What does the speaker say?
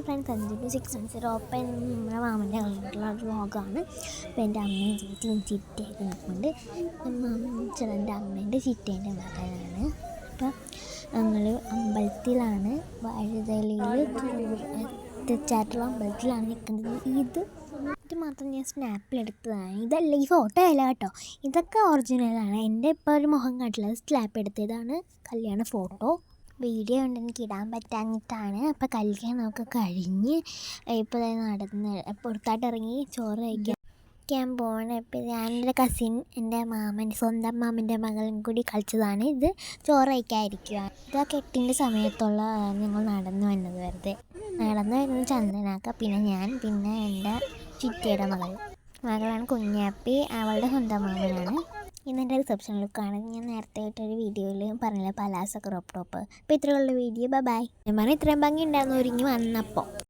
Friends, 5 610 open നമ്മുടെ മാമൻ്റെ കളിയിട്ടുള്ള വ്ളോഗാണ്. അപ്പോൾ എൻ്റെ അമ്മയും ചേച്ചിയും ചിറ്റയൊക്കെ നിൽക്കുന്നുണ്ട്. എൻ്റെ അമ്മേൻ്റെ ചിറ്റേൻ്റെ മകനാണ്. അപ്പം ഞങ്ങൾ അമ്പലത്തിലാണ്, വഴുതലയിൽ തെച്ചാറ്റുള്ള അമ്പലത്തിലാണ് നിൽക്കുന്നത്. ഇത് മാത്രം ഞാൻ സ്നാപ്പിലെടുത്തതാണ്. ഇതല്ല, ഈ ഫോട്ടോ അല്ല കേട്ടോ, ഇതൊക്കെ ഒറിജിനലാണ്. എൻ്റെ ഇപ്പോൾ ഒരു മുഖം കാട്ടില്ല, സ്നാപ്പ് എടുത്തതാണ് കല്യാണ ഫോട്ടോ. വീഡിയോ കൊണ്ട് എനിക്ക് ഇടാൻ പറ്റാഞ്ഞിട്ടാണ്. അപ്പോൾ കല്യാണമൊക്കെ കഴിഞ്ഞ് ഇപ്പോൾ നടന്ന് പുറത്തായിട്ട് ഇറങ്ങി ചോറ് കഴിക്കാൻ പോകണം. ഇപ്പോൾ എൻ്റെ കസിൻ, എൻ്റെ സ്വന്തം മാമൻ്റെ മകളും കൂടി കളിച്ചതാണ്. ഇത് ചോറ് കഴിക്കാതിരിക്കുക. ഇതൊക്കെ 8ൻ്റെ സമയത്തുള്ള ഞങ്ങൾ നടന്നു വന്നത്. വെറുതെ നടന്നു വരുന്നത് ചന്ദനാക്ക, പിന്നെ ഞാൻ, പിന്നെ എൻ്റെ ചിറ്റയുടെ മകളാണ് കുഞ്ഞാപ്പി, അവളുടെ സ്വന്തം മാമനാണ്. ഇന്നെൻ്റെ റിസപ്ഷൻ ലുക്കാണ്. ഞാൻ നേരത്തെ ആയിട്ടൊരു വീഡിയോയിൽ പറഞ്ഞില്ല, പലാസോ ക്രോപ്പ് ടോപ്പ്. അപ്പോൾ ഇത്രയുള്ള വീഡിയോ. ബൈ. ഞാൻ പറഞ്ഞാൽ ഇത്രയും ഭംഗി ഉണ്ടായിരുന്നു ഒരുങ്ങി വന്നപ്പോൾ.